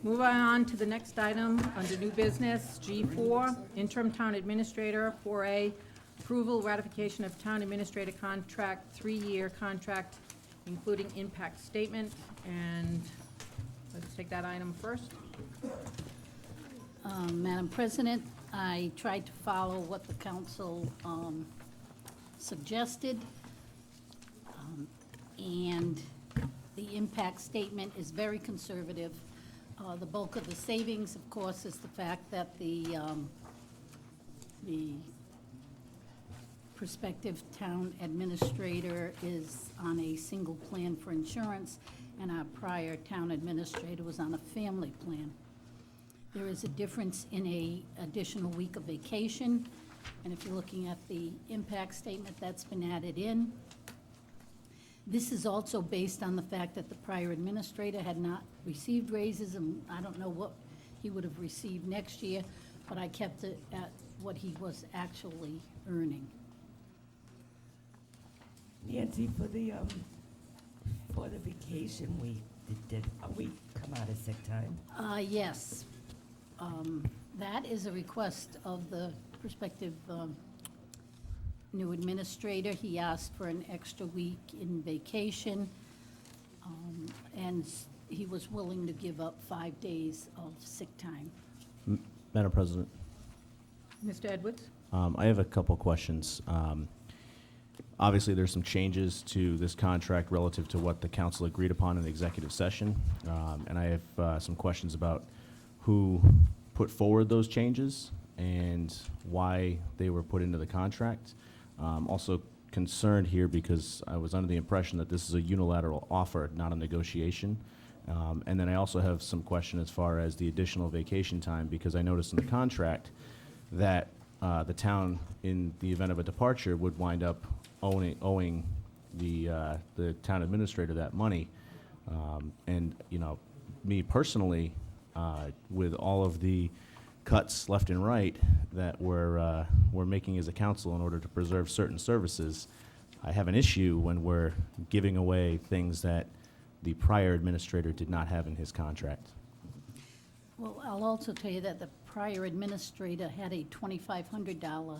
Move on to the next item under new business, G4, interim town administrator, 4A, approval ratification of town administrator contract, 3-year contract, including impact statement. And let's take that item first. Madam President, I tried to follow what the council suggested, and the impact statement is very conservative. The bulk of the savings, of course, is the fact that the prospective town administrator is on a single plan for insurance, and our prior town administrator was on a family plan. There is a difference in a additional week of vacation, and if you're looking at the impact statement, that's been added in. This is also based on the fact that the prior administrator had not received raises, and I don't know what he would have received next year, but I kept it at what he was actually earning. Nancy, for the vacation week, did a week come out of sick time? Yes. That is a request of the prospective new administrator. He asked for an extra week in vacation, and he was willing to give up 5 days of sick time. Madam President, Mr. Edwards? I have a couple questions. Obviously, there's some changes to this contract relative to what the council agreed upon in the executive session, and I have some questions about who put forward those changes and why they were put into the contract. Also concerned here because I was under the impression that this is a unilateral offer, not a negotiation. And then I also have some question as far as the additional vacation time, because I noticed in the contract that the town, in the event of a departure, would wind up owing the town administrator that money. And, you know, me personally, with all of the cuts left and right that we're making as a council in order to preserve certain services, I have an issue when we're giving away things that the prior administrator did not have in his contract. Well, I'll also tell you that the prior administrator had a $2,500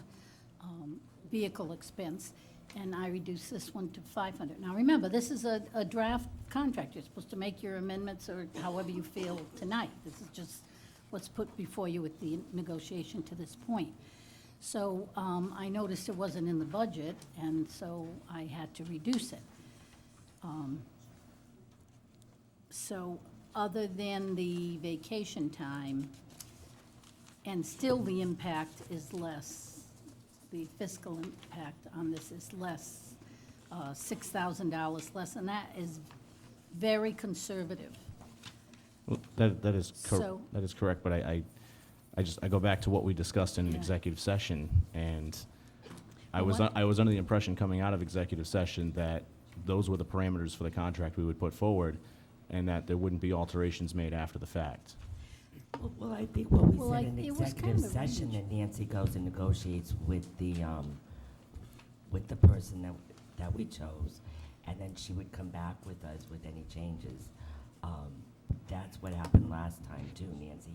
vehicle expense, and I reduced this one to $500. Now, remember, this is a draft contract. You're supposed to make your amendments or however you feel tonight. This is just what's put before you with the negotiation to this point. So I noticed it wasn't in the budget, and so I had to reduce it. So other than the vacation time, and still the impact is less, the fiscal impact on this is less, $6,000 less, and that is very conservative. Well, that is So- correct, but I go back to what we discussed in Yeah. executive session, and I Well, was under the impression coming out of executive session that those were the parameters for the contract we would put forward, and that there wouldn't be alterations made after the fact. Well, I think what we Well, said in it was executive kind of session, range. that Nancy goes and negotiates with the person that we chose, and then she would come back with us with any changes. That's what happened last time too. Nancy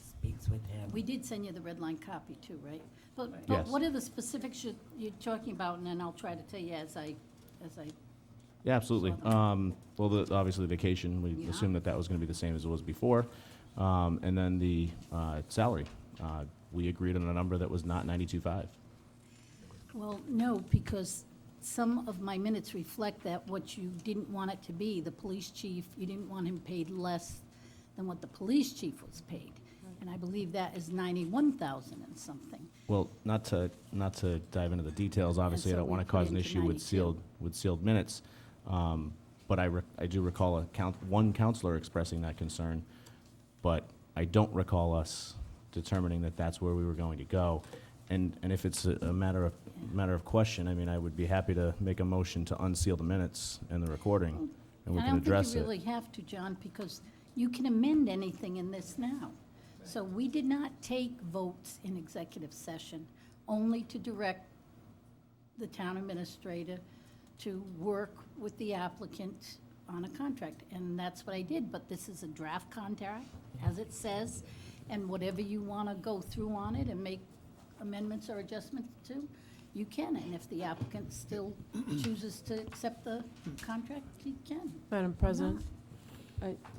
speaks with him. We did send you the red line copy too, right? But Yes. what are the specifics you're talking about, and then I'll try to tell you as I. Yeah, absolutely. So Well, obviously the vacation, we Yeah. assumed that was going to be the same as it was before. And then the salary, we agreed on a number that was not 92.5. Well, no, because some of my minutes reflect that what you didn't want it to be, the police chief, you didn't want him paid less than what the police chief was paid. And I believe that is 91,000 and something. Well, not to dive into the details, obviously, I so don't we want to put cause an into issue with 92. sealed minutes. But I do recall one counselor expressing that concern, but I don't recall us determining that that's where we were going to go. And if it's a matter of question, I mean, I would be happy to make a motion to unseal the minutes and the recording, and we I can don't think address you it. really have to, John, because you can amend anything in this now. So we did not take votes in executive session, only to direct the town administrator to work with the applicant on a contract, and that's what I did, but this is a draft contract, as it says, and whatever you want to go through on it and make amendments or adjustments to, you can, and if the applicant still chooses to accept the contract, he can. Madam President,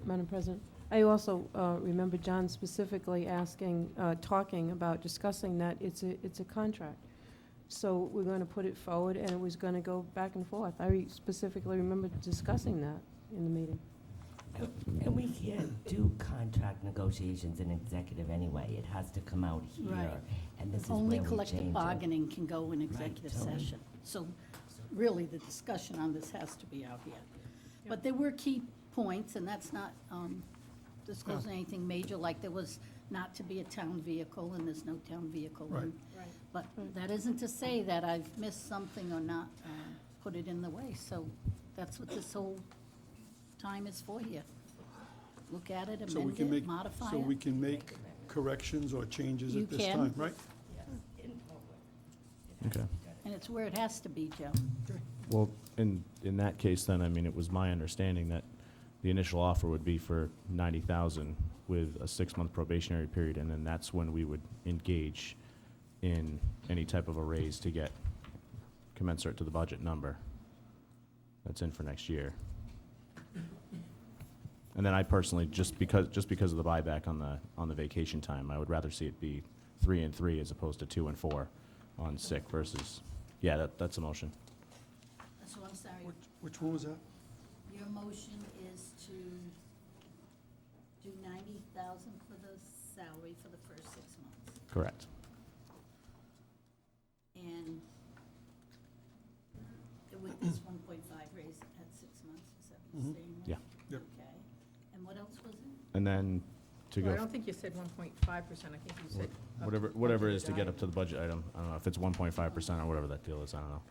Madam President, I also remember John specifically asking, talking about discussing that it's a contract. So we're going to put it forward, and it was going to go back and forth. I specifically remember discussing that in the meeting. And we can't do contract negotiations in executive anyway. It has to come out here. Right. And this is Only where we collective change it. bargaining can go in executive totally. session. So really, the discussion on this has to be out here. But there were key points, and that's not disclosing anything major, like there was not to be a town vehicle, and there's no town vehicle. Right. But that isn't to say that I've missed something or not put it in the way. So that's what this whole time is for here. Look at it, So we amend can it, make, modify so we it. can make corrections or changes You at this can. time, right? Okay. And it's where it has to be, Joe. Well, in that case, then, I mean, it was my understanding that the initial offer would be for 90,000 with a 6-month probationary period, and then that's when we would engage in any type of a raise to get commensurate to the budget number that's in for next year. And then I personally, just because of the buyback on the vacation time, I would rather see it be 3 and 3 as opposed to 2 and 4 on sick versus, yeah, that's a motion. So I'm sorry, Which one was that? your motion is to do 90,000 for the salary for the first 6 months. Correct. And with this 1.5 raise at 6 months, is that what you're saying? Yeah. Yep. Okay. And what else was it? And then to Well, I go, don't think you said 1.5%, I think you said. whatever it is to get up to the budget item, I don't know if it's 1.5% or whatever that deal is, I don't know.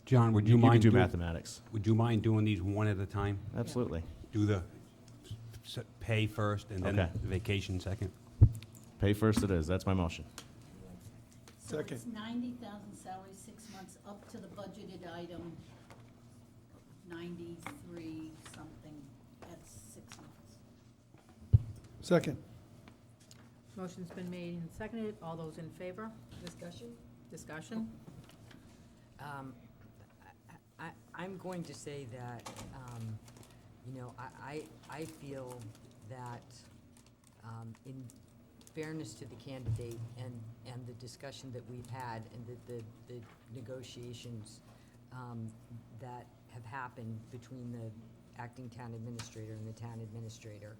John, would you You can mind do doing, mathematics. would you mind doing these one at a time? Absolutely. Do the pay first and then Okay. the vacation second? Pay first it is, that's my motion. So it's Second. 90,000 salary, 6 months, up to the budgeted item, 93 something, that's 6 months. Second. Motion's been made and seconded. All those in favor? Discussion? Discussion? I'm going to say that, I feel that, in fairness to the candidate and the discussion that we've had and the negotiations that have happened between the acting town administrator and the town administrator,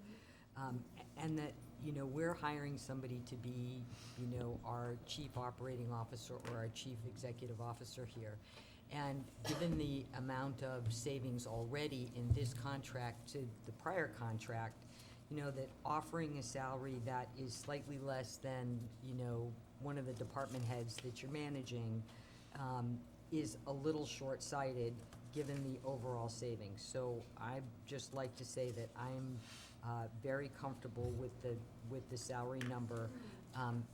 and that, we're hiring somebody to be, our chief operating officer or our chief executive officer here. And given the amount of savings already in this contract to the prior contract, that offering a salary that is slightly less than, one of the department heads that you're managing, is a little short-sighted, given the overall savings. So I'd just like to say that I'm very comfortable with the salary number,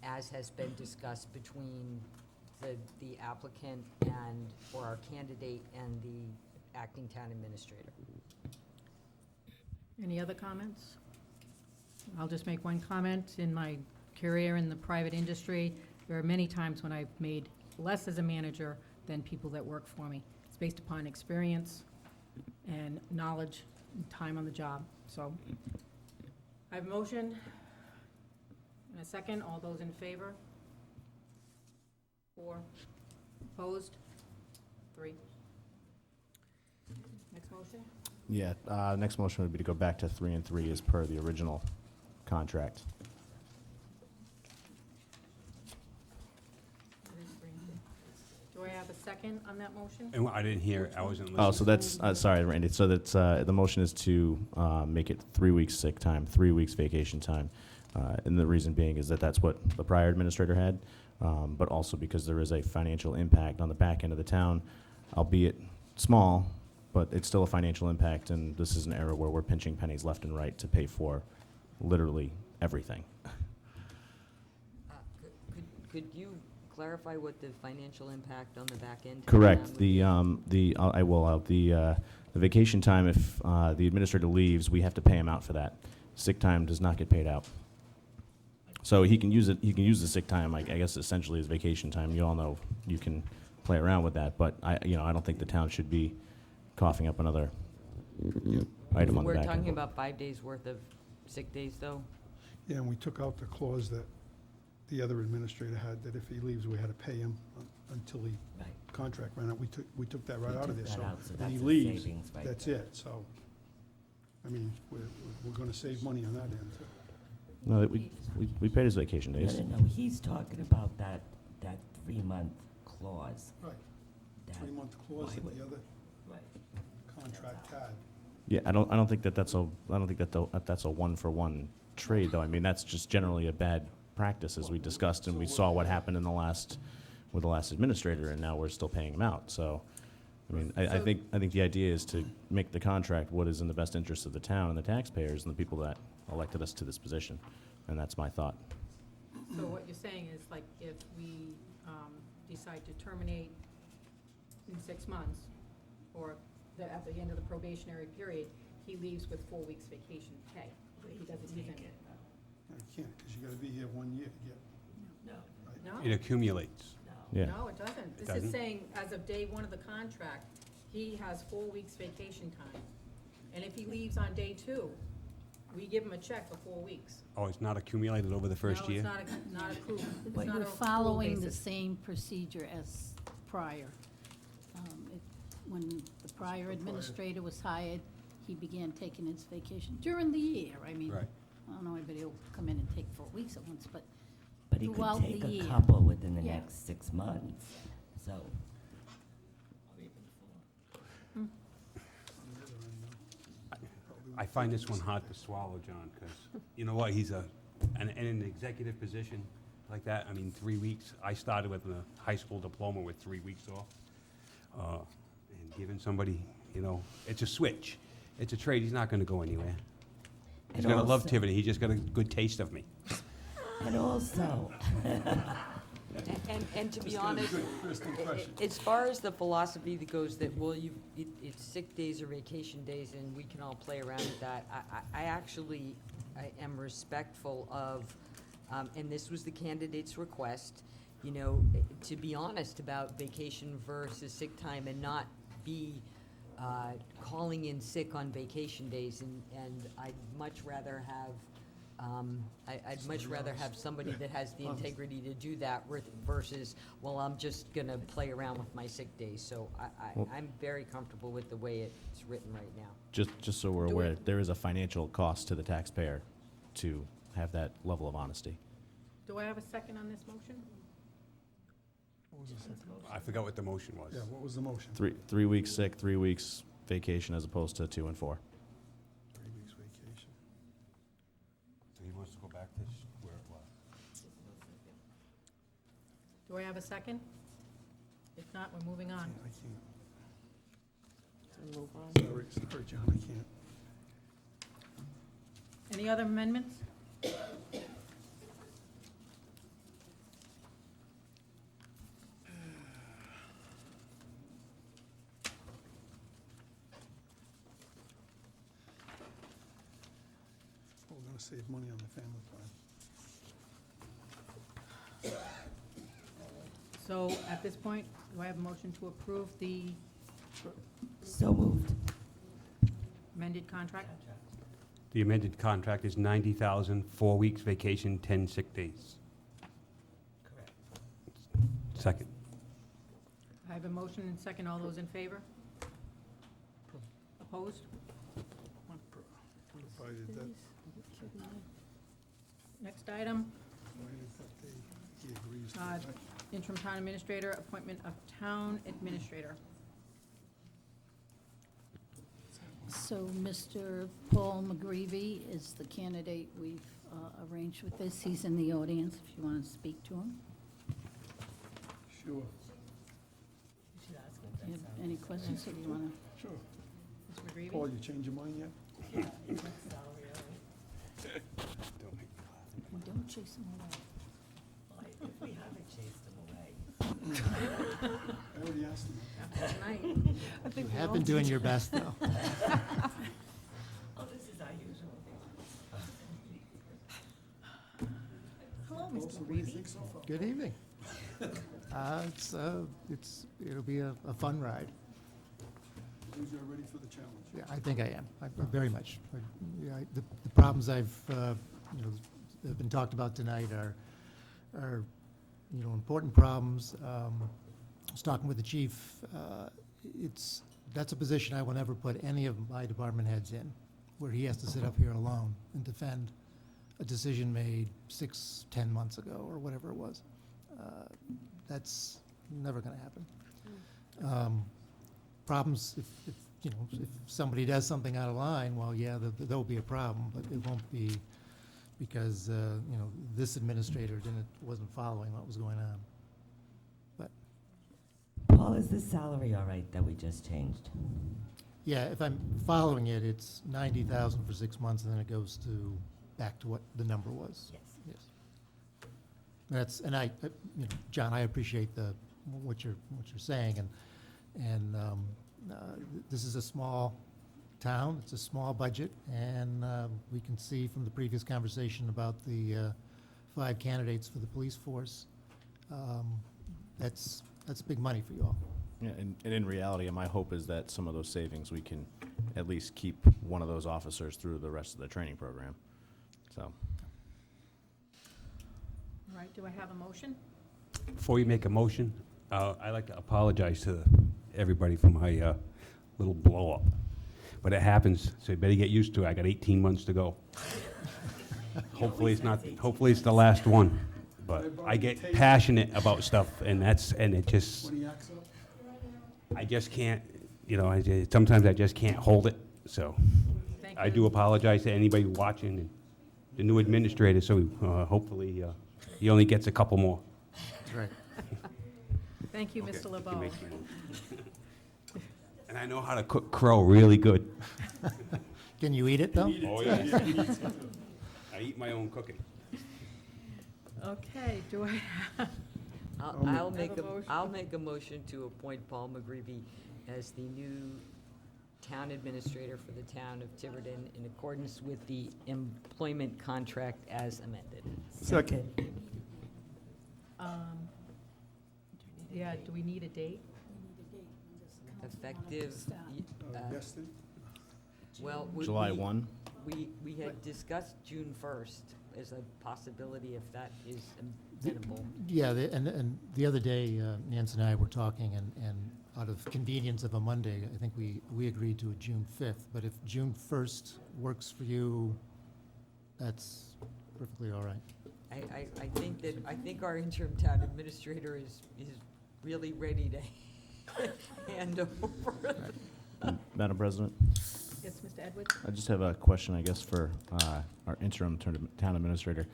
as has been discussed between the applicant or our candidate and the acting town administrator. Any other comments? I'll just make one comment. In my career in the private industry, there are many times when I've made less as a manager than people that work for me. It's based upon experience and knowledge and time on the job. So I have a motion and a second. All those in favor? 4. Opposed? 3. Next motion? Yeah, next motion would be to go back to 3 and 3 as per the original contract. Do I have a second on that motion? And I didn't hear, I wasn't listening. Oh, so that's, sorry, Randy, so that's, the motion is to make it 3 weeks sick time, 3 weeks vacation time. And the reason being is that that's what the prior administrator had, but also because there is a financial impact on the back end of the town, albeit small, but it's still a financial impact, and this is an era where we're pinching pennies left and right to pay for literally everything. Could you clarify what the financial impact on the back end? Correct. would be? The vacation time, if the administrator leaves, we have to pay him out for that. Sick time does not get paid out. So he can use it, he can use the sick time, I guess essentially as vacation time. You all know you can play around with that, but I don't think the town should be coughing up another item on the We're back end. talking about 5 days' worth of sick days, though? Yeah, and we took out the clause that the other administrator had, that if he leaves, we had to pay him until the Right. contract ran out. We took that right We out of took there, that so out, so when he that's a leaves, savings right that's there. it, so, I mean, we're gonna save money on that end, too. No, we paid his vacation No, days. no, he's talking about that 3-month clause. Right. that- 3-month clause why that would- the other Right. contract had. Yeah, I don't think that's a one-for-one trade, though. I mean, that's just generally a bad practice, as we discussed, and we saw what happened with the last administrator, and now we're still paying him out. So, I mean, I think the idea is to make the contract what is in the best interest of the town and the taxpayers and the people that elected us to this position, and that's my thought. So what you're saying is, like, if we decide to terminate in 6 months, or at the end of the probationary period, he leaves with 4 weeks vacation pay. He doesn't use any. No, you can't, because you gotta be here 1 year to get, No? It accumulates. Yeah. No, it doesn't. This is doesn't? saying, as of day one of the contract, he has 4 weeks vacation time. And if he leaves on day 2, we give him a check for 4 weeks. Oh, it's not accumulated over the first year? No, it's not accrued. It's We're not a accrual following the basis. same procedure as prior. When the prior administrator was hired, he began taking his vacation during the year. I mean, Right. I don't know anybody who'll come in and take 4 weeks at once, but But he could throughout take the a year. couple within the Yeah. next 6 months, so. I find this one hard to swallow, John, because, you know what, he's in an executive position like that, I mean, 3 weeks. I started with a high school diploma with 3 weeks off. And giving somebody, it's a switch. It's a trade, he's not gonna go anywhere. He's And gonna love also- Tiverton, he just got a good taste of me. And also, And to be honest, first impression. as far as the philosophy that goes that, well, it's sick days or vacation days, and we can all play around with that, I actually am respectful of, and this was the candidate's request, to be honest about vacation versus sick time and not be calling in sick on vacation days, and I'd much rather have somebody that has the integrity to do that versus, well, I'm just gonna play around with my sick days. So I'm very comfortable with the way it's written right now. Just so we're Do aware, it. there is a financial cost to the taxpayer to have that level of honesty. Do I have a second on this motion? What was the second? I forgot what the motion was. Yeah, what was the motion? 3 weeks sick, 3 weeks vacation, as opposed to 2 and 4. 3 weeks vacation. So he wants to go back to where it was. Do I have a second? If not, we're moving on. I can't, And move on. sorry, John, I can't. Any other amendments? We're gonna save money on the family plan. So at this point, do I have a motion to approve the so moved. amended contract? The amended contract is 90,000, 4 weeks vacation, 10 sick days. Correct. Second. I have a motion and second. All those in favor? Opposed? Provided that, Next item, provided that he agrees to Uh, it. interim town administrator, appointment of town administrator. So Mr. Paul McGreevy is the candidate we've arranged with this. He's in the audience if you want to speak to him. Sure, Do you have any questions that you want to? sure. Ms. McGreevy? Paul, you change your mind yet? Don't make me laugh. Don't chase him away. If we haven't chased him away. I already asked him. Tonight. You have been doing your best, though. Oh, this is our usual. Hello, Mr. Reedy. Good evening. It'll be a fun ride. Means you're ready for the challenge. Yeah, I think I am, very much. The problems that have been talked about tonight are important problems. I was talking with the chief. That's a position I will never put any of my department heads in, where he has to sit up here alone and defend a decision made 6, 10 months ago, or whatever it was. That's never going to happen. Problems, if somebody does something out of line, well, yeah, there'll be a problem, but it won't be because, this administrator wasn't following what was going on. But, Paul, is the salary all right that we just changed? yeah, if I'm following it, it's 90,000 for 6 months, and then it goes back to what the number was. Yes. Yes. And John, I appreciate what you're saying, and this is a small town, it's a small budget, and we can see from the previous conversation about the 5 candidates for the police force, that's big money for you all. Yeah, and in reality, my hope is that some of those savings, we can at least keep one of those officers through the rest of the training program. So, All right, do I have a motion? Before you make a motion, I'd like to apologize to everybody for my little blow-up. But it happens, so you better get used to it. I got 18 months to go. Hopefully it's the last one. But I get passionate about stuff, and it just, When he acts up, I just can't, sometimes I just can't hold it. So Thank I you. do apologize to anybody watching and the new administrator, so hopefully he only gets a couple more. That's right. Thank you, Okay, Mr. you can LeBeau. make your motion. And I know how to cook crow really good. Can you eat it, though? Oh, yeah. I eat my own cooking. Okay, do I have, I'll Have make a motion. I'll make a motion to appoint Paul McGreevy as the new town administrator for the town of Tiverton in accordance with the employment contract as amended. Second. yeah, do we need a date? Effective, yes, then? well, July 1? we had discussed June 1st as a possibility if that is amenable. Yeah, and the other day, Nancy and I were talking, and out of convenience of a Monday, I think we agreed to a June 5th. But if June 1st works for you, that's perfectly all right. I think our interim town administrator is really ready to hand over. Madam President, Yes, Mr. Edwards? I just have a question, I guess, for our interim town administrator.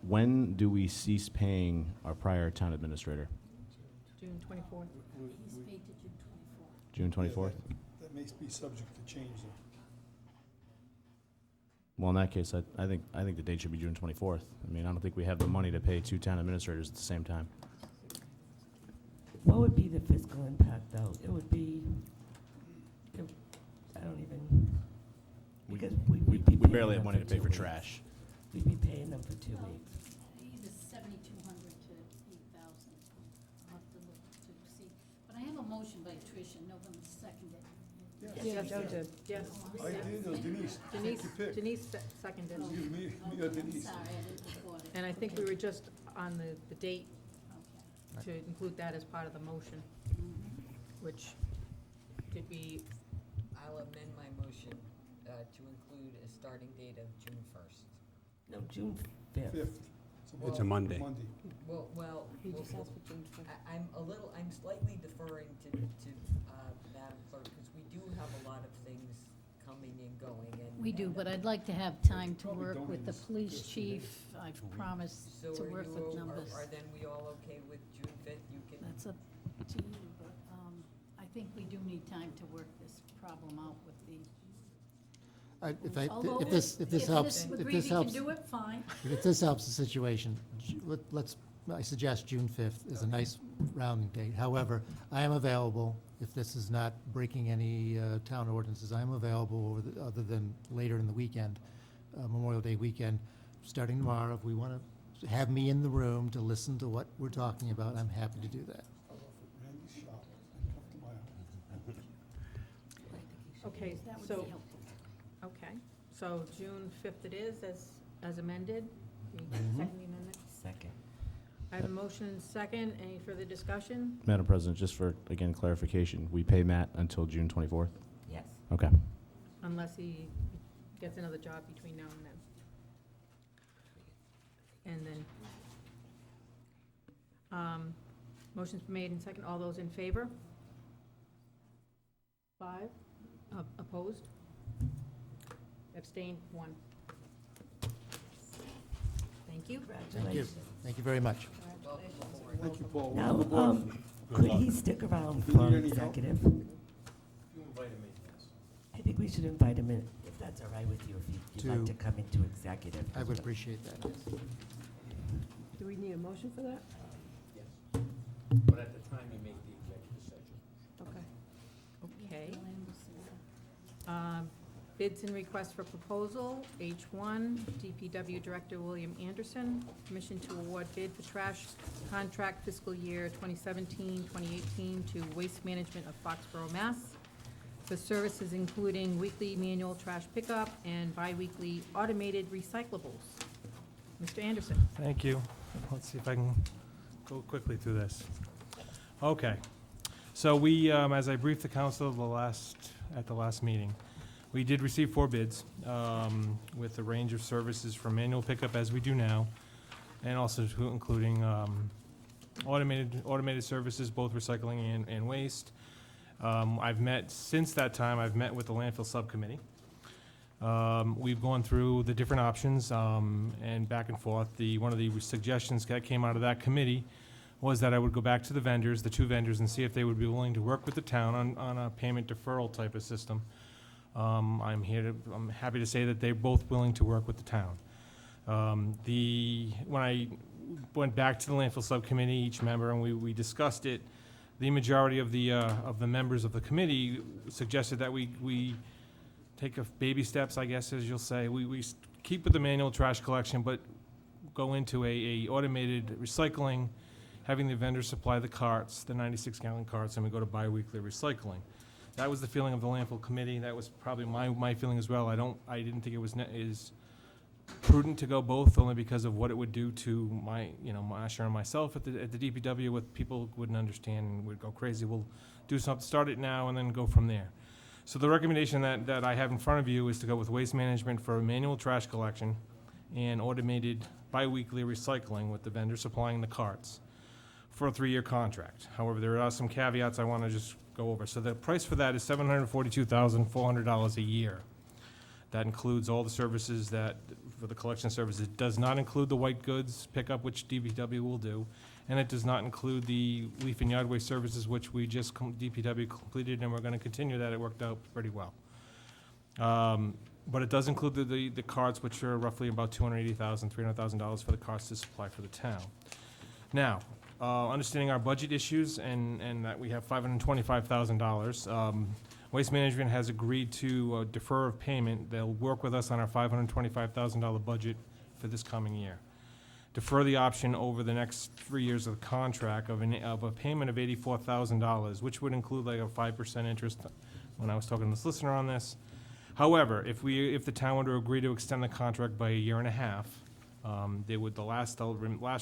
When do we cease paying our prior town administrator? June 24th. He's paid to June 24th. June 24th? That may be subject to change, though. Well, in that case, I think the date should be June 24th. I mean, I don't think we have the money to pay 2 town administrators at the same time. What would be the fiscal impact, though? It would be, I don't even, because we'd be We paying barely have them money to pay 2 for weeks. trash. We'd be paying them for 2 weeks. Either 7,200 to 8,000. I'll have to look to see. But I have a motion by Tricia, November 2nd. Yeah, Joe did. Yes. I did, Denise. Denise, Take your pick. Denise seconded. Excuse me, me or I'm Denise. sorry, I didn't record it. And I think we were just on the date Okay. to include that as part of the motion, which did we, I'll amend my motion to include a starting date of June 1st. No, June 5th. 5th. It's a Monday. Well, he just asked for June 5th. I'm slightly deferring to Madam Clerk, because we do have a lot of things coming and going, and. We do, but I'd like to have time to Probably work don't with the need police this chief. I've promised So to are work you, with numbers. are then we all okay with June 5th? You can, That's up to you, but I think we do need time to work this problem out with the. Although, If this helps, Ms. if McGreevy this can helps, do it, fine. if this helps the situation, let's I suggest June 5th is a nice rounding date. However, I am available, if this is not breaking any town ordinances, I am available other than later in the weekend, Memorial Day weekend, starting tomorrow. If we want to have me in the room to listen to what we're talking about, I'm happy to do that. I'll go for Randy's shop and come to my house. Okay, That would so, be helpful. okay, so June 5th it is, as amended. You Mhm. Second the amendment? Second. I have a motion and second. Any further discussion? Madam President, just for, again, clarification, we pay Matt until June 24th? Yes. Okay. Unless he gets another job between now and then. And then, motion's been made and second. All those in favor? 5. Opposed? Abstained? 1. Thank you. Thank you. Thank you very much. Thank you, Paul. Now, Good could luck. he stick around Do you for need any help? executive? I think we should invite him in, if that's all right with you, if you'd like To- to come into executive. I would appreciate that, yes. Do we need a motion for that? But at the time you make the executive session. Okay. Okay. Bids and requests for proposal, H1, DPW Director William Anderson, permission to award bid for trash contract fiscal year 2017-2018 to Waste Management of Foxborough, Mass. For services including weekly manual trash pickup and biweekly automated recyclables. Mr. Anderson. Thank you. Let's see if I can go quickly through this. Okay. So we, as I briefed the council at the last meeting, we did receive 4 bids with a range of services from manual pickup, as we do now, and also including automated services, both recycling and waste. Since that time, I've met with the landfill subcommittee. We've gone through the different options and back and forth. One of the suggestions that came out of that committee was that I would go back to the vendors, the 2 vendors, and see if they would be willing to work with the town on a payment deferral type of system. I'm happy to say that they're both willing to work with the town. When I went back to the landfill subcommittee, each member, and we discussed it, the majority of the members of the committee suggested that we take baby steps, I guess, as you'll say. We keep with the manual trash collection, but go into a automated recycling, having the vendor supply the carts, the 96-gallon carts, and we go to biweekly recycling. That was the feeling of the landfill committee. That was probably my feeling as well. I didn't think it was is prudent to go both, only because of what it would do to Masha and myself at the DPW. With people wouldn't understand and would go crazy. We'll do something, start it now, and then go from there. So the recommendation that I have in front of you is to go with Waste Management for manual trash collection and automated biweekly recycling, with the vendor supplying the carts, for a 3-year contract. However, there are some caveats I want to just go over. So the price for that is $742,400 a year. That includes all the services for the collection services. It does not include the white goods pickup, which DPW will do, and it does not include the leaf and yard waste services, which we just DPW completed, and we're going to continue that. It worked out pretty well. But it does include the carts, which are roughly about $280,000, $300,000 for the carts to supply for the town. Now, understanding our budget issues and that we have $525,000, Waste Management has agreed to defer of payment. They'll work with us on our $525,000 budget for this coming year. Defer the option over the next 3 years of the contract of a payment of $84,000, which would include like a 5% interest when I was talking to the solicitor on this. However, if the town were to agree to extend the contract by 1.5 years, the last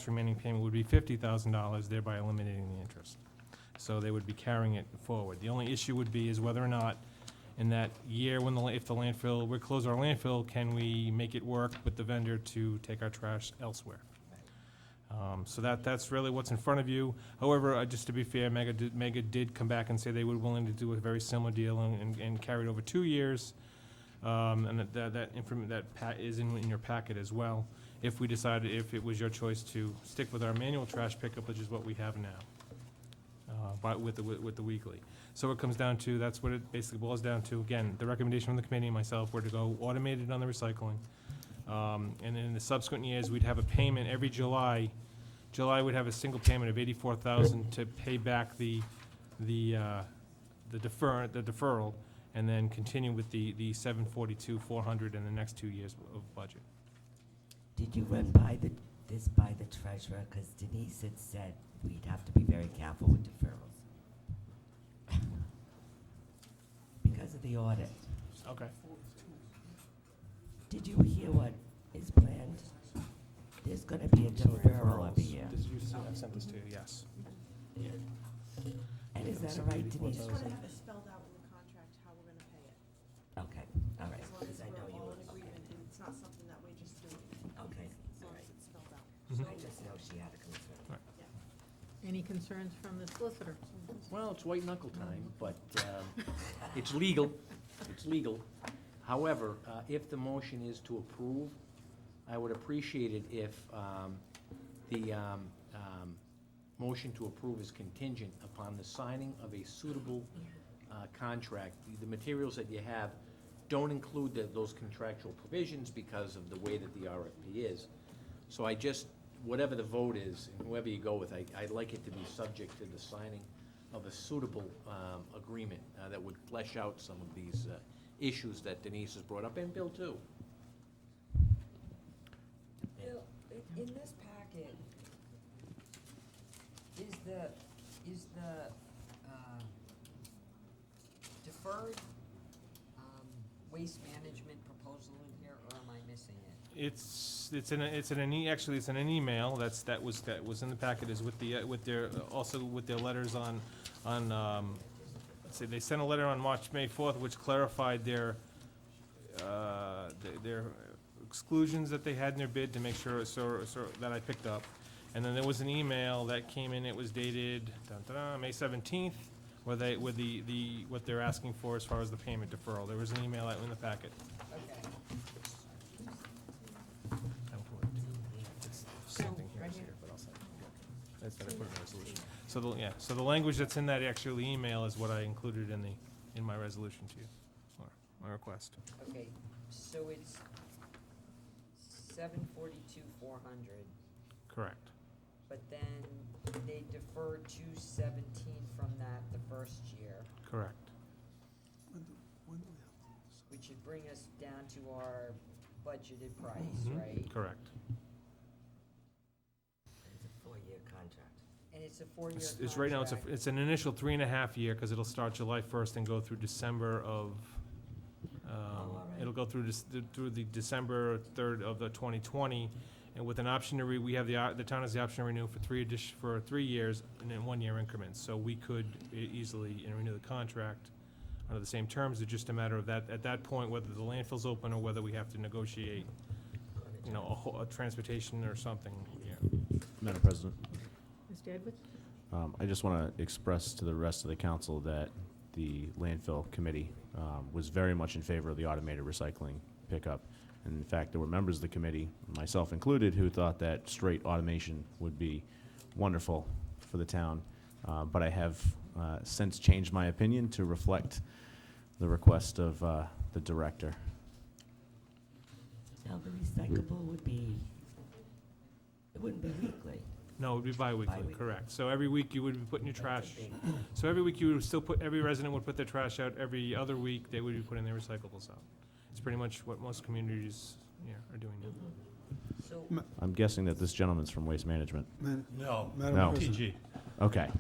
remaining payment would be $50,000, thereby eliminating the interest. So they would be carrying it forward. The only issue would be is whether or not in that year if the landfill, we close our landfill, can we make it work with the vendor to take our trash elsewhere? So that's really what's in front of you. However, just to be fair, Mega did come back and say they were willing to do a very similar deal and carry it over 2 years. And that is in your packet as well. If we decided, if it was your choice to stick with our manual trash pickup, which is what we have now, but with the weekly. So it comes down to, that's what it basically boils down to. Again, the recommendation from the committee and myself were to go automated on the recycling. And in the subsequent years, we'd have a payment every July July would have a single payment of $84,000 to pay back the deferral, and then continue with the $742,400 in the next 2 years of budget. Did you run by this by the treasurer? Because Denise had said we'd have to be very careful with deferrals. Because of the audit. Okay. Did you hear what is planned? There's gonna be a deferral every year. I've sent this to you, yes. And is that all right, Denise? Just wanna have it spelled out in the contract how we're gonna pay it. Okay, all right, As long because as I know we're you all were. in agreement and it's not something that we're just doing, Okay, as all long as right. it's spelled out. I just know she had a concern. Any concerns from the solicitor? Well, it's white knuckle time, but it's legal. It's legal. However, if the motion is to approve, I would appreciate it if the motion to approve is contingent upon the signing of a suitable contract. The materials that you have don't include those contractual provisions because of the way that the RFP is. So I just, whatever the vote is, and whoever you go with, I'd like it to be subject to the signing of a suitable agreement that would flesh out some of these issues that Denise has brought up, and Bill too. Bill, in this packet, is the deferred waste management proposal in here, or am I missing it? Actually, it's in an email that was in the packet, is with their letters on, let's see, they sent a letter on May 4th, which clarified their exclusions that they had in their bid to make sure, so that I picked up. And then there was an email that came in, it was dated, May 17th, where what they're asking for as far as the payment deferral. There was an email out in the packet. Okay. It's something here, but I'll send it. That's that I put in the resolution. So the language that's in that actual email is what I included in my resolution to you, or my request. Okay, so it's 742,400, Correct. but then they deferred 217 from that the first year, Correct. which should bring us down to our budgeted price, Mhm. right? Correct. It's a 4-year contract. And it's a 4-year contract. It's right now, it's an initial 3.5 year, because it'll start July 1st and go through December of, all right. it'll go through the December 3rd of the 2020, and with an option to the town has the option to renew for 3 years and in 1-year increments. So we could easily renew the contract under the same terms. It's just a matter of that, at that point, whether the landfill's open or whether we have to negotiate, a transportation or something, Madam President, Mr. Edwards? I just want to express to the rest of the council that the landfill committee was very much in favor of the automated recycling pickup. And in fact, there were members of the committee, myself included, who thought that straight automation would be wonderful for the town. But I have since changed my opinion to reflect the request of the director. Now, the recyclable would be, it wouldn't be weekly. No, it would be bi-weekly, Bi-weekly. correct. So every week you would be putting your trash, That's a big- so every week you would still every resident would put their trash out. Every other week, they would be putting their recyclables out. It's pretty much what most communities, are doing now. So, I'm guessing that this gentleman's from Waste Management. No, No. Madam President, MTG. Okay.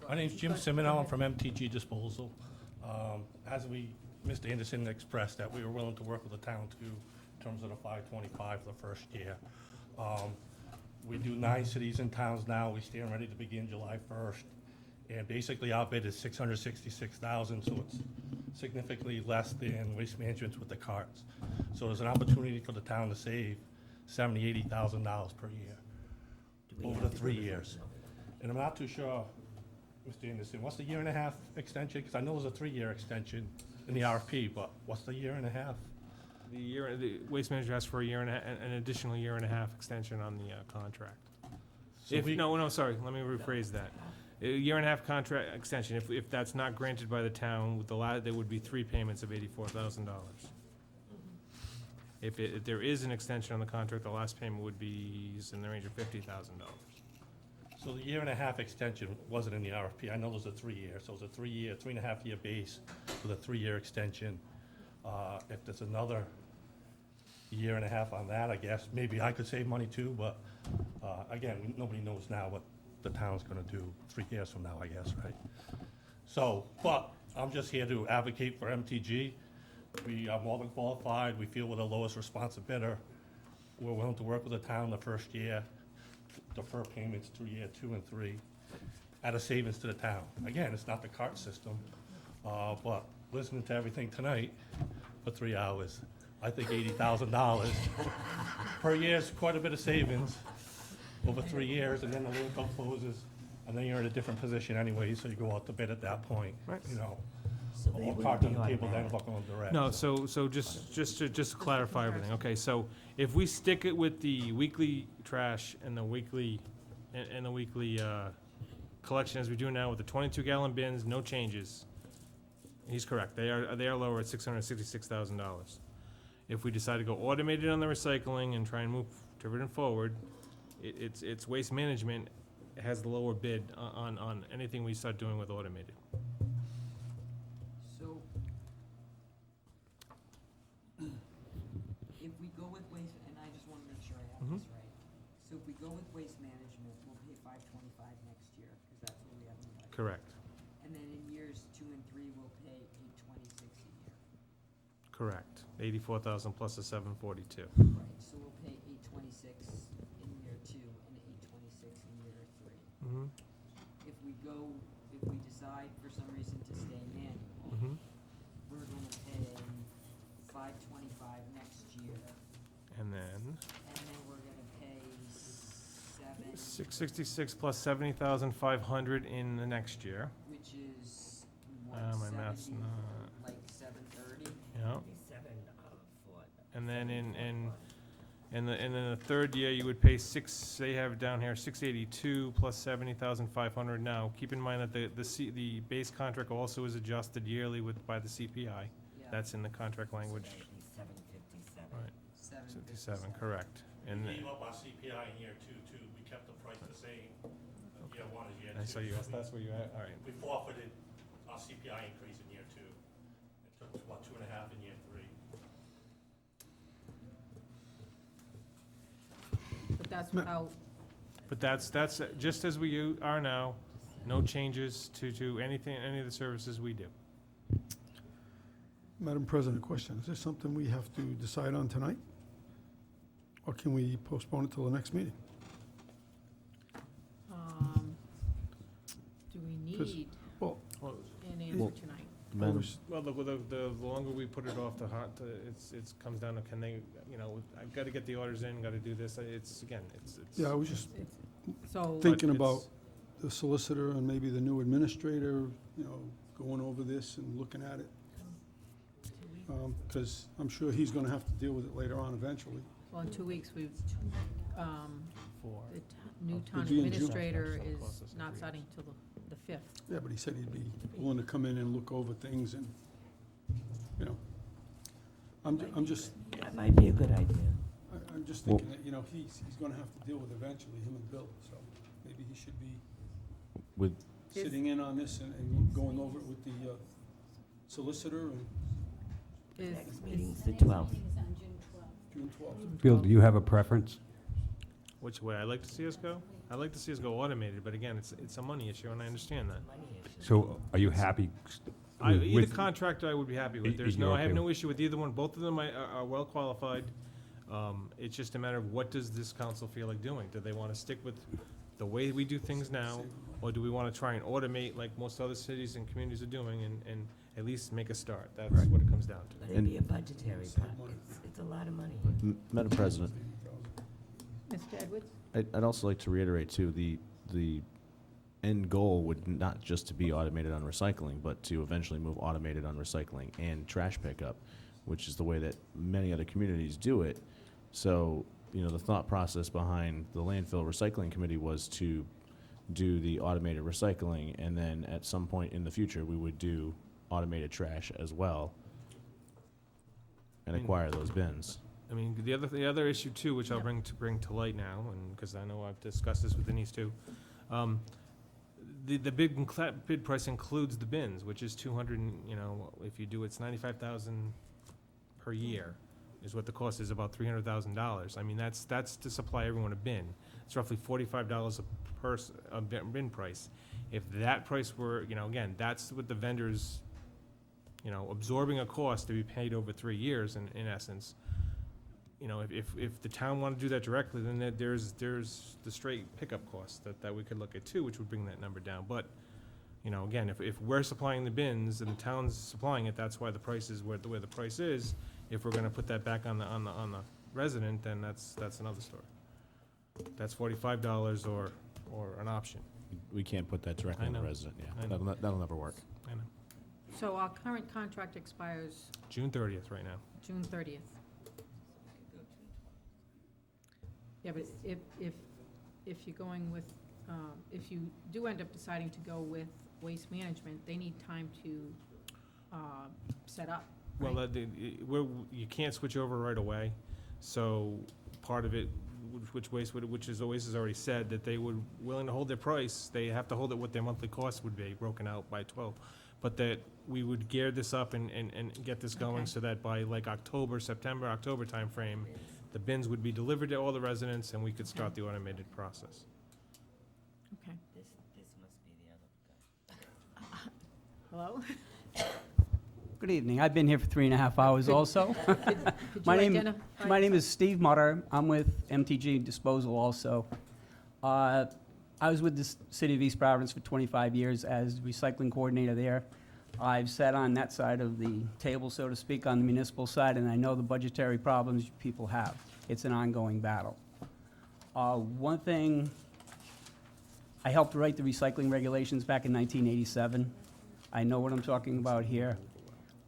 My name's Jim Semino, I'm from MTG Disposal. As Mr. Anderson expressed, that we were willing to work with the town too, in terms of the 525 for the first year. We do 9 cities and towns now, we stand ready to begin July 1st. And basically our bid is $666,000, so it's significantly less than Waste Management's with the carts. So there's an opportunity for the town to save $70,000, $80,000 per year Do we over have the to 3 do this? years. And I'm not too sure, Mr. Anderson, what's the 1.5-year extension? Because I know there's a 3-year extension in the RFP, but what's the 1.5 years? The Waste Manager asked for an additional 1.5-year extension on the contract. So we- Sorry, let me rephrase that. A 1.5-year contract extension, if that's not granted by the town, there would be 3 payments of $84,000. If there is an extension on the contract, the last payment would be in the range of $50,000. So the year and a half extension wasn't in the RFP. I know there's a 3-year, so it's a 3-year, 3.5-year base with a 3-year extension. If there's another year and a half on that, I guess, maybe I could save money too, but, again, nobody knows now what the town's gonna do 3 years from now, I guess, right? So, but I'm just here to advocate for MTG. We are more than qualified. We feel we're the lowest responsive bidder. We're willing to work with the town the first year, defer payments to year 2 and 3, at a savings to the town. Again, it's not the cart system, but listening to everything tonight for 3 hours, I think $80,000 per year is quite a bit of savings over 3 years, and then the loan co closes, and then you're in a different position anyway, so you go out to bid at that point, Right. you know. So they Or would cart be on the table, then automatic. buckle on direct. No, so just to clarify everything, okay, so if we stick it with the weekly trash and the weekly, and the weekly, collection as we do now with the 22-gallon bins, no changes, he's correct, they are lower at $666,000. If we decide to go automated on the recycling and try and move Tiverton forward, it's waste management has the lower bid on anything we start doing with automated. So, if we go with waste, and I just wanna make sure I have this right. So if we go with waste management, we'll pay $525 next year, cause that's what we have in the budget. Correct, And then in years 2 and 3, we'll pay $826 a year. correct, 84,000 plus the 742. Right, so we'll pay $826 in year 2 and $826 in year 3. Mm-hmm, If we decide for some reason to stay manual, mm-hmm. we're gonna pay $525 next year, And then and then we're gonna pay 666 plus 70,500 in the next year. which is, what, My math's 70, not, like 730? yeah. 77 foot. And then in the third year, you would pay they have it down here, 682 plus 70,500. Now, keep in mind that the base contract also is adjusted yearly by the CPI. Yeah, That's in the contract language. So that'd be 757. Right, 757. 57, correct. And We gave up our CPI in year 2 too. We kept the price the same. Year 1 is year 2. so that's where you at, all right. We forfeited our CPI increase in year 2. It took us, what, 2.5 in year 3. But that's without, But that's just as we are now, no changes to anything, any of the services we do. Madam President, question, is this something we have to decide on tonight? Or can we postpone it till the next meeting? do we 'Cause- need Well, an Well- answer tonight? Madam, Well, the longer we put it off, the it comes down to, can they, I've gotta get the orders in, gotta do this, it's, Yeah, I was just So, thinking But about it's- the solicitor and maybe the new administrator, going over this and looking at it. Because I'm sure he's gonna have to deal with it later on eventually. well, in 2 weeks, the new It'd town be in June. administrator Cost us is a not three. starting till the 5th. Yeah, but he said he'd be willing to come in and look over things and, I'm just, That might be a good idea. I'm just thinking that, he's gonna have to deal with eventually, him and Bill, so maybe he should be with, sitting in on this and going over it with the solicitor and Is, Next meeting's the 12th. June 12th. Bill, do you have a preference? Which way I'd like to see us go? I'd like to see us go automated, but again, it's a money issue, and I understand that. Money issue. So are you happy Either with, contractor I would be happy with. I have no issue with either one. Both of them are well qualified. It's just a matter of what does this council feel like doing? Do they want to stick with the way we do things now, or do we want to try and automate like most other cities and communities are doing and at least make a start? That's what it comes down to. Let it be a budgetary cut. It's a lot of money. Madam President, Mr. Edwards? I'd also like to reiterate too, the end goal would not just to be automated on recycling, but to eventually move automated on recycling and trash pickup, which is the way that many other communities do it. So, the thought process behind the landfill recycling committee was to do the automated recycling, and then at some point in the future, we would do automated trash as well and acquire those bins. I mean, the other issue too, which I'll Yep. bring to light now, and, because I know I've discussed this with Denise too. The bid price includes the bins, which is 200, if you do, it's 95,000 per year, is what the cost is, about $300,000. I mean, that's to supply everyone a bin. It's roughly $45 a bin price. If that price were, again, that's what the vendors, absorbing a cost to be paid over 3 years in essence. If the town wanted to do that directly, then there's the straight pickup cost that we could look at too, which would bring that number down. But, again, if we're supplying the bins and the town's supplying it, that's why the price is where the price is. If we're gonna put that back on the resident, then that's another story. That's $45 or an option. We can't put that directly I on the know. resident, I yeah. know. That'll never work. I know. So our current contract expires June 30th right now. June 30th. Yeah, but if you're going with, if you do end up deciding to go with Waste Management, they need time to set up, Well, right? you can't switch over right away, so part of it, which Oasis has already said, that they would willing to hold their price, they have to hold it what their monthly cost would be, broken out by 12. But that we would gear this up and get this going Okay. so that by like September, October timeframe, the bins would be delivered to all the residents and we could start the automated process. Okay. This must be the other guy. Hello? Good evening. I've been here for 3.5 hours also. Could My you name- identify My name yourself? is Steve Mutter. I'm with MTG Disposal also. I was with the City of East Providence for 25 years as recycling coordinator there. I've sat on that side of the table, so to speak, on the municipal side, and I know the budgetary problems people have. It's an ongoing battle. One thing, I helped write the recycling regulations back in 1987. I know what I'm talking about here.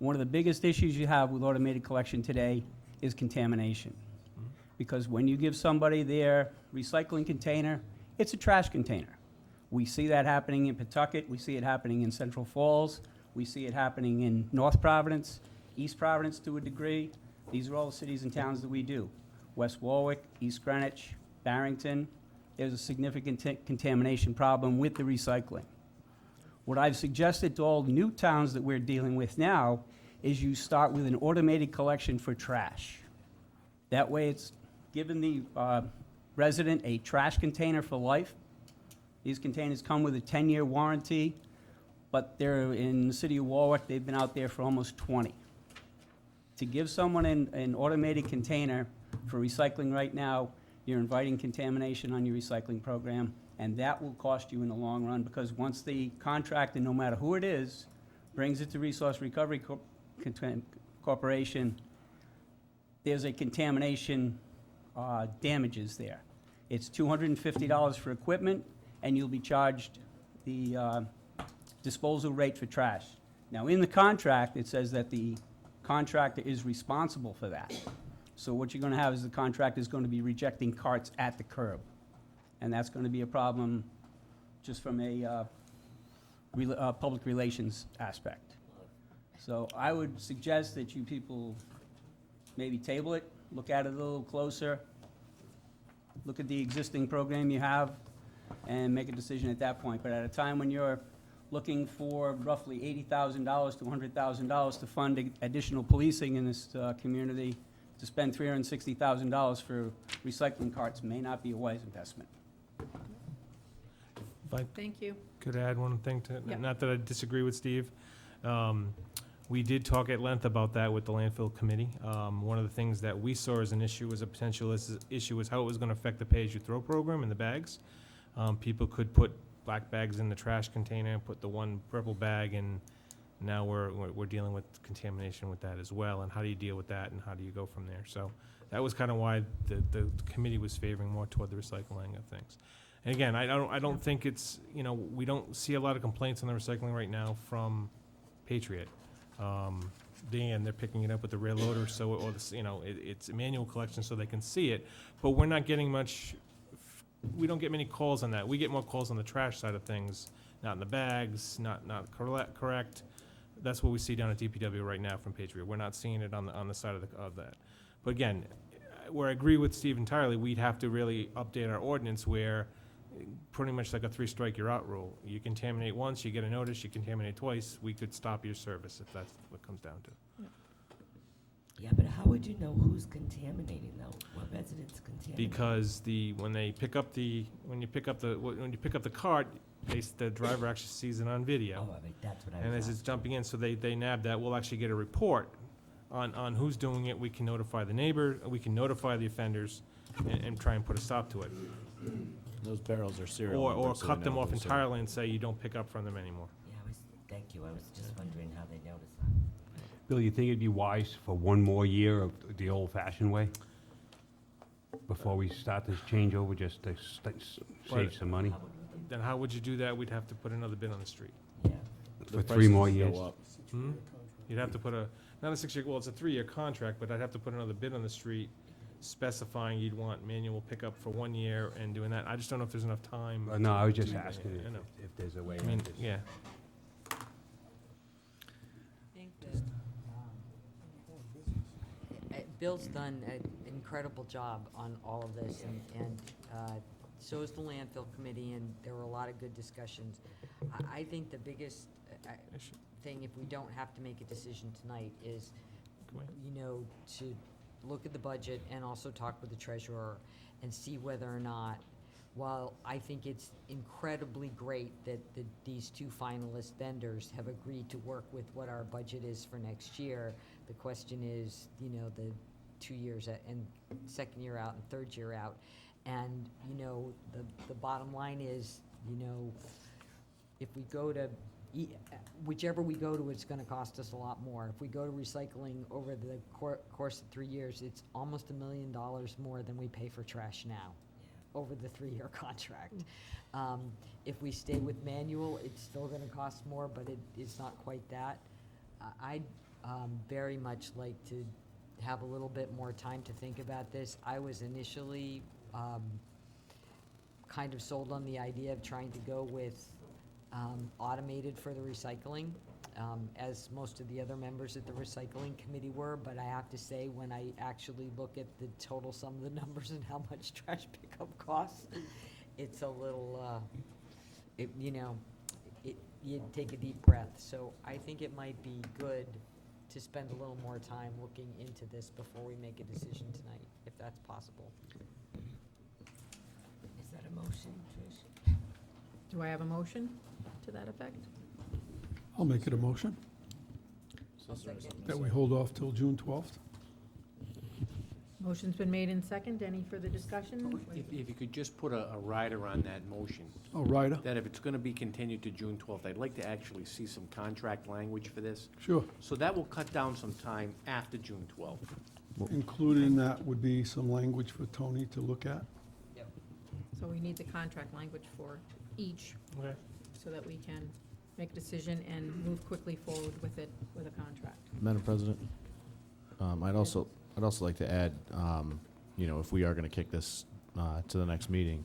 One of the biggest issues you have with automated collection today is contamination. Because when you give somebody their recycling container, it's a trash container. We see that happening in Pawtucket, we see it happening in Central Falls, we see it happening in North Providence, East Providence to a degree. These are all the cities and towns that we do. West Warwick, East Greenwich, Barrington, there's a significant contamination problem with the recycling. What I've suggested to all new towns that we're dealing with now is you start with an automated collection for trash. That way it's given the resident a trash container for life. These containers come with a 10-year warranty, but they're in the city of Warwick, they've been out there for almost 20. To give someone an automated container for recycling right now, you're inviting contamination on your recycling program, and that will cost you in the long run, because once the contractor, no matter who it is, brings it to Resource Recovery Corporation, there's a contamination damages there. It's $250 for equipment, and you'll be charged the disposal rate for trash. Now, in the contract, it says that the contractor is responsible for that. So what you're going to have is the contractor is going to be rejecting carts at the curb. And that's going to be a problem just from a public relations aspect. So I would suggest that you people maybe table it, look at it a little closer, look at the existing program you have, and make a decision at that point. But at a time when you're looking for roughly $80,000 to $100,000 to fund additional policing in this community, to spend $360,000 for recycling carts may not be a wise investment. If I Thank you. could add one thing to, Yeah. not that I disagree with Steve. We did talk at length about that with the landfill committee. One of the things that we saw as an issue, as a potential issue, was how it was gonna affect the pay-as-you-throw program and the bags. People could put black bags in the trash container, put the one purple bag, and now we're dealing with contamination with that as well, and how do you deal with that, and how do you go from there? So that was kind of why the committee was favoring more toward the recycling of things. And again, I don't think it's, we don't see a lot of complaints on the recycling right now from Patriot. They're picking it up with the rail loader, so, or the, it's a manual collection so they can see it, but we're not getting much, we don't get many calls on that. We get more calls on the trash side of things, not in the bags, not correct. That's what we see down at DPW right now from Patriot. We're not seeing it on the side of that. But again, where I agree with Steve entirely, we'd have to really update our ordinance where pretty much like a 3-strike, you're out rule. You contaminate once, you get a notice, you contaminate twice, we could stop your service if that's what it comes down to. Yeah, but how would you know who's contaminating though? What residents contaminate? Because when you pick up the cart, the driver actually sees it on video. Oh, I mean, that's what I And was as it's asking. jumping in, so they nab that, we'll actually get a report on who's doing it. We can notify the neighbor, we can notify the offenders, and try and put a stop to it. Those barrels are serial Or numbers, so cut they them know off who's in. entirely and say you don't pick up from them anymore. Yeah, thank you. I was just wondering how they noticed that. Bill, you think it'd be wise for one more year of the old-fashioned way? Before we start this changeover, just to save some money? Then how would you do that? We'd have to put another bid on the street. Yeah. For The 3 more prices years? go up. Hmm? You'd have to put not a 6-year, well, it's a 3-year contract, but I'd have to put another bid on the street specifying you'd want manual pickup for 1 year and doing that. I just don't know if there's enough time. No, I was to just do that. asking I know. if there's a way. I mean, like this. yeah. I think that Bill's done an incredible job on all of this, and so is the landfill committee, and there were a lot of good discussions. I think the biggest thing, if we don't have to make a decision tonight, is, to look at the budget and also talk with the treasurer and see whether or not, while I think it's incredibly great that these 2 finalist vendors have agreed to work with what our budget is for next year, the question is, the 2 years and 2nd year out and 3rd year out. And, the bottom line is, if we go to, whichever we go to, it's gonna cost us a lot more. If we go to recycling over the course of 3 years, it's almost $1 million more than we pay for trash now, over the 3-year contract. If we stay with manual, it's still gonna cost more, but it's not quite that. I'd very much like to have a little bit more time to think about this. I was initially kind of sold on the idea of trying to go with automated for the recycling, as most of the other members at the recycling committee were, but I have to say, when I actually look at the total sum of the numbers and how much trash pickup costs, it's a little, you take a deep breath. So I think it might be good to spend a little more time looking into this before we make a decision tonight, if that's possible. Is that a motion, Trish? Do I have a motion to that effect? I'll make it a motion that we hold off till June 12th. Motion's been made in second. Any further discussion? If you could just put a rider on that motion, Oh, Ryder? that if it's gonna be continued to June 12th, I'd like to actually see some contract language for this. Sure. So that will cut down some time after June 12th. Included in that would be some language for Tony to look at. So we need the contract language for each, Okay. so that we can make a decision and move quickly forward with it, with a contract. Madam President, I'd also like to add, if we are going to kick this to the next meeting,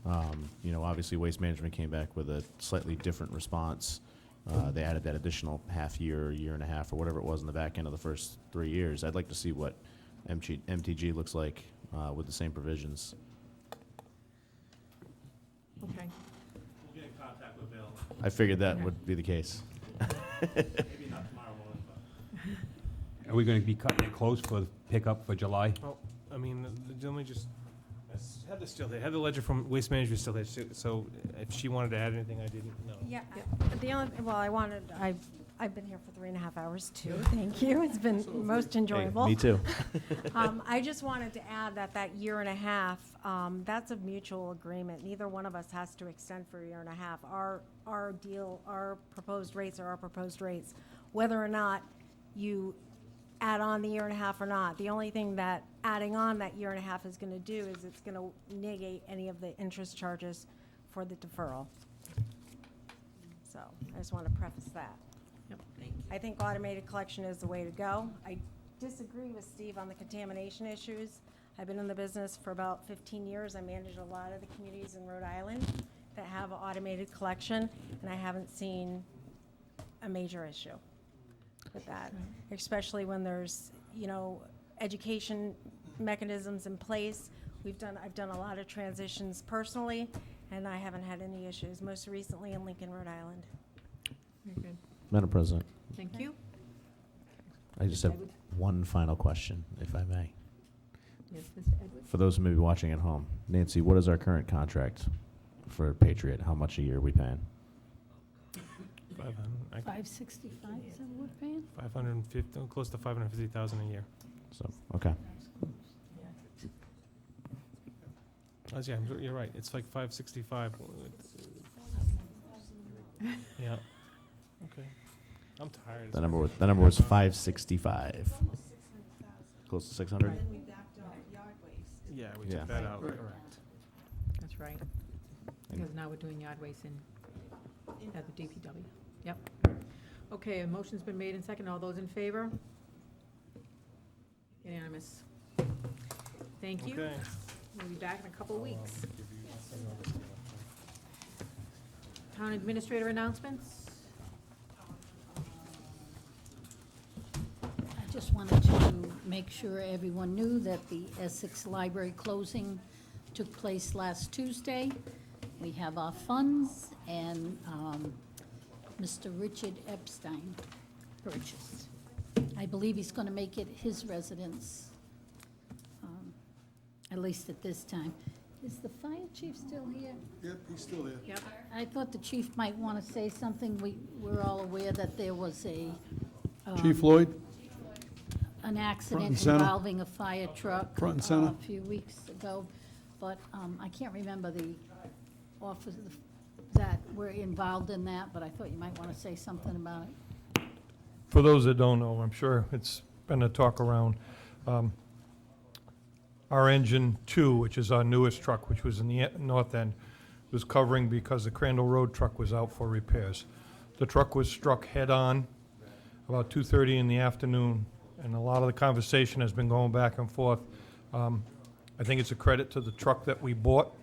obviously Waste Management came back with a slightly different response. They added that additional half year, year and a half, or whatever it was in the back end of the first 3 years. I'd like to see what MTG looks like with the same provisions. Okay. We'll get in contact with Bill. I figured that Okay. would be the case. Maybe not tomorrow morning, but. Are we gonna be cutting it close for pickup for July? Well, I mean, let me just, Heather's still there. Heather Ledger from Waste Management is still there, so if she wanted to add anything I didn't know. Yeah, the only, I've been here for 3.5 hours too, thank you, it's been most enjoyable. Me too. I just wanted to add that 1.5 years, that's a mutual agreement. Neither one of us has to extend for 1.5 years. Our deal, our proposed rates are our proposed rates. Whether or not you add on the 1.5 years or not, the only thing that adding on that 1.5 years is gonna do is it's gonna negate any of the interest charges for the deferral. So I just want to preface that. Thank you. I think automated collection is the way to go. I disagree with Steve on the contamination issues. I've been in the business for about 15 years. I manage a lot of the communities in Rhode Island that have automated collection, and I haven't seen a major issue with that, especially when there's, education mechanisms in place. I've done a lot of transitions personally, and I haven't had any issues, most recently in Lincoln, Rhode Island. Very good. Madam President, Thank you. I just have one final question, if I may. Yes, Mr. Edwards? For those who may be watching at home, Nancy, what is our current contract for Patriot? How much a year are we paying? 565, is that what we're paying? 550, close to 550,000 a year. So, okay. Yeah, you're right. It's like 565. Yeah. Okay. I'm tired. The number was 565. Close to 600? Yeah, we Yeah. took that out, correct. That's right. Because now we're doing yard waste at the DPW. Yep. Okay, a motion's been made and second. All those in favor? Unanimous. Thank you. Okay. We'll be back in a couple of weeks. Town administrator announcements? I just wanted to make sure everyone knew that the Essex Library closing took place last Tuesday. We have our funds, and Mr. Richard Epstein purchased. I believe he's going to make it his residence, at least at this time. Is the fire chief still here? Yep, he's still there. Yep. I thought the chief might want to say something. We're all aware that there was Chief Lloyd? an and accident center. involving a fire truck Front and center. a few weeks ago, but I can't remember the officers that were involved in that, but I thought you might want to say something about it. For those that don't know, I'm sure it's been a talk around. Our engine 2, which is our newest truck, which was in the north end, was covering because the Crandall Road truck was out for repairs. The truck was struck head-on about 2:30 in the afternoon, and a lot of the conversation has been going back and forth. I think it's a credit to the truck that we bought.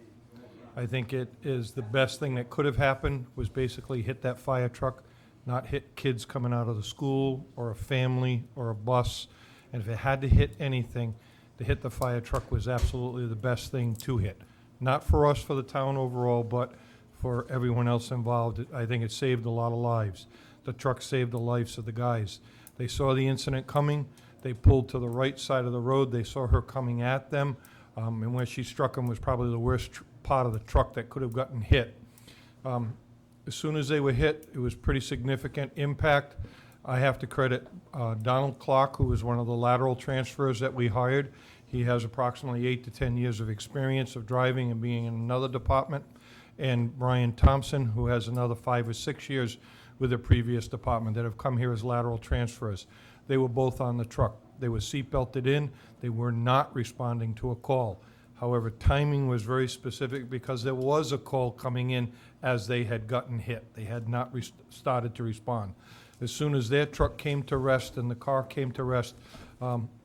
I think it is the best thing that could have happened, was basically hit that fire truck, not hit kids coming out of the school, or a family, or a bus. And if it had to hit anything, to hit the fire truck was absolutely the best thing to hit. Not for us, for the town overall, but for everyone else involved. I think it saved a lot of lives. The truck saved the lives of the guys. They saw the incident coming. They pulled to the right side of the road. They saw her coming at them. And where she struck them was probably the worst part of the truck that could have gotten hit. As soon as they were hit, it was pretty significant impact. I have to credit Donald Clark, who was one of the lateral transfers that we hired. He has approximately 8 to 10 years of experience of driving and being in another department. And Brian Thompson, who has another 5 or 6 years with a previous department, that have come here as lateral transfers. They were both on the truck. They were seatbelted in. They were not responding to a call. However, timing was very specific because there was a call coming in as they had gotten hit. They had not started to respond. As soon as their truck came to rest and the car came to rest,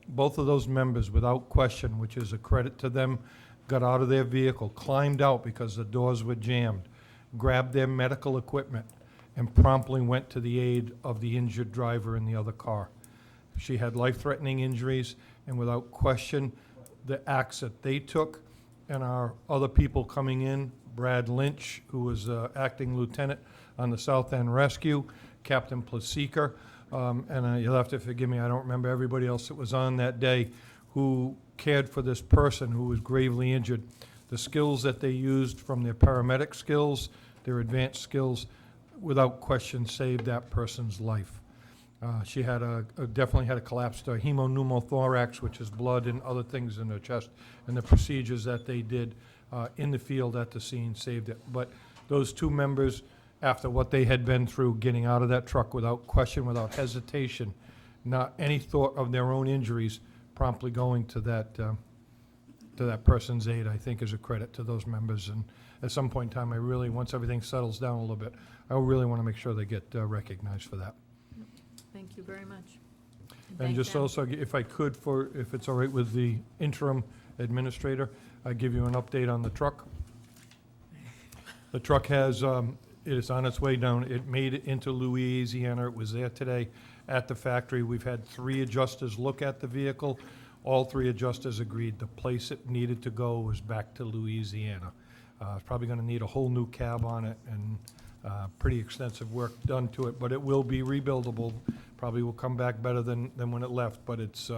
both of those members, without question, which is a credit to them, got out of their vehicle, climbed out because the doors were jammed, grabbed their medical equipment, and promptly went to the aid of the injured driver in the other car. She had life-threatening injuries, and without question, the acts that they took and our other people coming in, Brad Lynch, who was acting lieutenant on the South End Rescue, Captain Plaseker, and you'll have to forgive me, I don't remember everybody else that was on that day, who cared for this person who was gravely injured. The skills that they used, from their paramedic skills, their advanced skills, without question saved that person's life. She had definitely had a collapsed hemopneumothorax, which is blood and other things in her chest, and the procedures that they did in the field at the scene saved it. But those two members, after what they had been through, getting out of that truck without question, without hesitation, not any thought of their own injuries, promptly going to that person's aid, I think is a credit to those members. And at some point in time, I really, once everything settles down a little bit, I really want to make sure they get recognized for that. Thank you very much. And thank just them. also, if I could, if it's all right with the interim administrator, I'd give you an update on the truck. The truck has, it is on its way down. It made it into Louisiana. It was there today at the factory. We've had 3 adjusters look at the vehicle. all three adjusters agreed the place it needed to go was back to Louisiana. It's probably gonna need a whole new cab on it and pretty extensive work done to it, but it will be rebuildable. Probably will come back better than when it left, but it's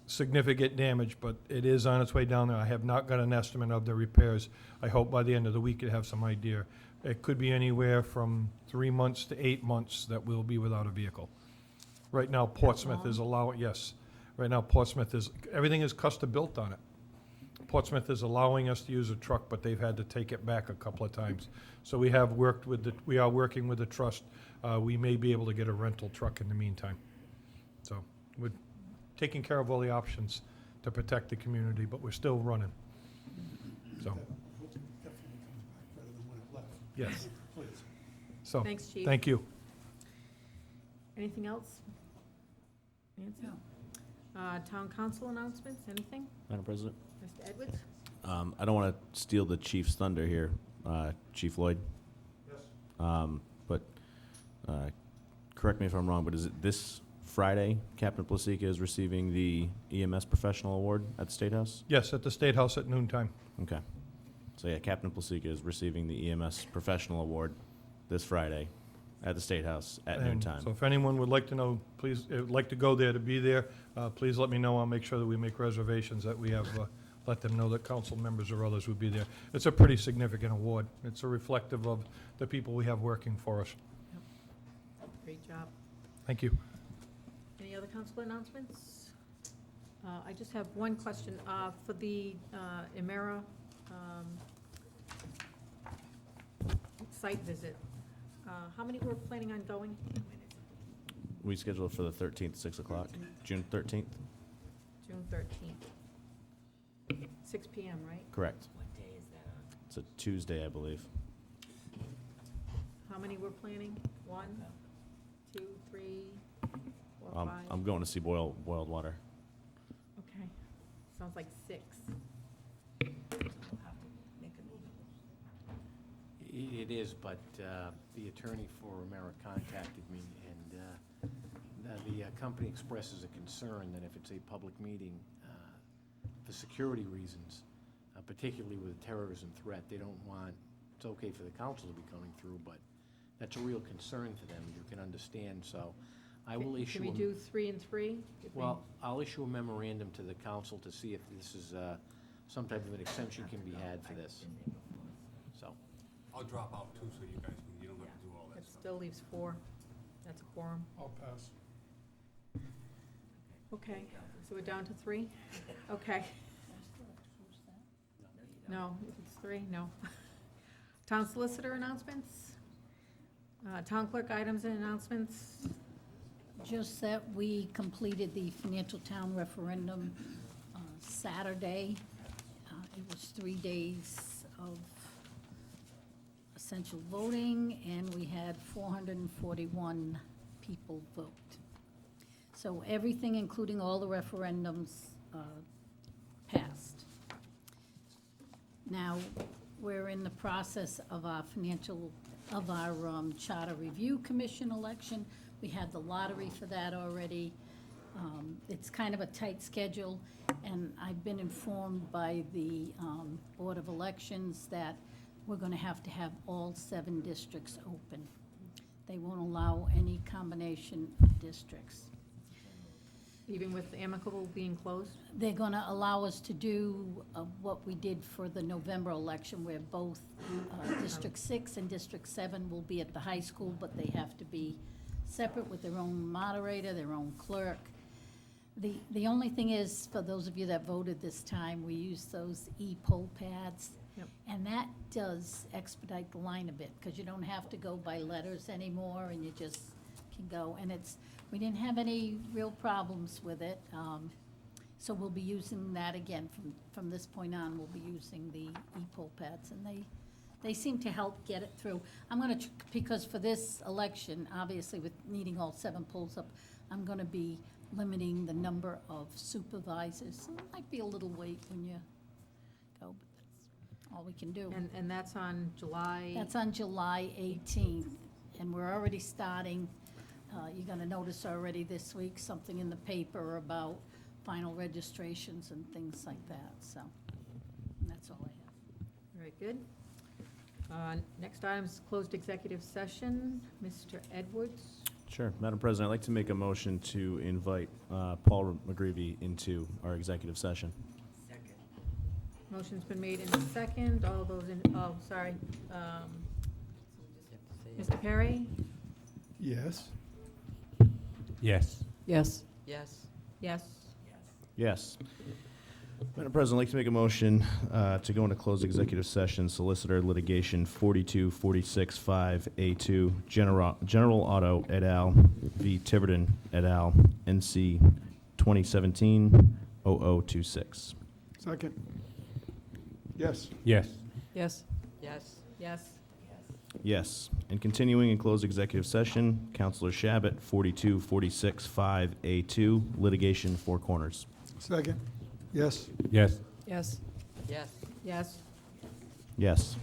significant damage, but it is on its way down there. I have not got an estimate of the repairs. I hope by the end of the week you'll have some idea. It could be anywhere from 3 months to 8 months that we'll be without a vehicle. Right now, Portsmouth is allowing, yes, right now Portsmouth is, everything is custom built on it. Portsmouth is allowing us to use a truck, but they've had to take it back a couple of times. So we are working with the trust. We may be able to get a rental truck in the meantime. So we're taking care of all the options to protect the community, but we're still running. So, Definitely comes back better than when it left. yes. Please. So, Thanks, Chief. thank you. Anything else? Nancy? Town council announcements, anything? Madam President? Mr. Edwards? I don't want to steal the chief's thunder here, Chief Lloyd. Yes. But correct me if I'm wrong, but is it this Friday Captain Placica is receiving the EMS Professional Award at the State House? Yes, at the State House at noontime. Okay. So yeah, Captain Placica is receiving the EMS Professional Award this Friday at the State House at And noontime. So if anyone would like to know, please, would like to go there to be there, please let me know. I'll make sure that we make reservations, that we have, let them know that council members or others would be there. It's a pretty significant award. It's a reflective of the people we have working for us. Great job. Thank you. Any other council announcements? I just have one question. For the Emera site visit, how many were planning on going? We scheduled it for the 13th, 6 o'clock, June 13th? June 13th. 6 PM, right? Correct. What day is that on? It's a Tuesday, I believe. How many were planning? 1, 2, 3, 4, 5? I'm going to see boiled water. Okay. Sounds like 6. We'll have to make a meeting. It is, but the attorney for America contacted me, and the company expresses a concern that if it's a public meeting, for security reasons, particularly with a terrorism threat, they don't want, it's okay for the council to be coming through, but that's a real concern to them, you can understand, so I will issue. Can we do 3 and 3? Well, I'll issue a memorandum to the council to see if this is, some type of an exemption can be had for this, so. I'll drop out too, so you guys you don't have to do all that That stuff. still leaves 4. That's a quorum. I'll pass. Okay, so we're down to 3? Okay. No, if it's 3, no. Town solicitor announcements? Town clerk items and announcements? Just that we completed the financial town referendum Saturday. It was 3 days of essential voting, and we had 441 people vote. So everything, including all the referendums, passed. Now, we're in the process of our Charter Review Commission election. We had the lottery for that already. It's kind of a tight schedule, and I've been informed by the Board of Elections that we're gonna have all 7 districts open. They won't allow any combination of districts. Even with amicable being closed? They're gonna allow us to do what we did for the November election, where both District 6 and District 7 will be at the high school, but they have to be separate with their own moderator, their own clerk. The only thing is, for those of you that voted this time, we used those e-poll pads. Yep. And that does expedite the line a bit, because you don't have to go by letters anymore, and you just can go. And we didn't have any real problems with it. So we'll be using that again. From this point on, we'll be using the e-poll pads, and they seem to help get it through. I'm gonna, because for this election, obviously with needing all 7 polls up, I'm gonna be limiting the number of supervisors. So it might be a little wait when you go, but that's all we can do. And that's on July? That's on July 18th, and we're already starting. You're gonna notice already this week, something in the paper about final registrations and things like that, so that's all I have. Very good. Next item is closed executive session. Mr. Edwards? Sure. Madam President, I'd like to make a motion to invite Paul McGreevy into our executive session. Second. Motion's been made in second. All those in, oh, sorry. You have to say Mr. Perry? Yes. Yes. Yes. yes. Yes. Yes. Madam President, I'd like to make a motion to go into closed executive session, solicitor litigation 42465A2, General Auto et al. V. Tiverton et al., NC 2017-0026. Second. Yes. Yes. Yes. Yes. Yes. Yes. And continuing in closed executive session, Counselor Shabbat 42465A2, litigation Four Corners. Second. Yes. Yes. Yes. Yes. Yes. Yes.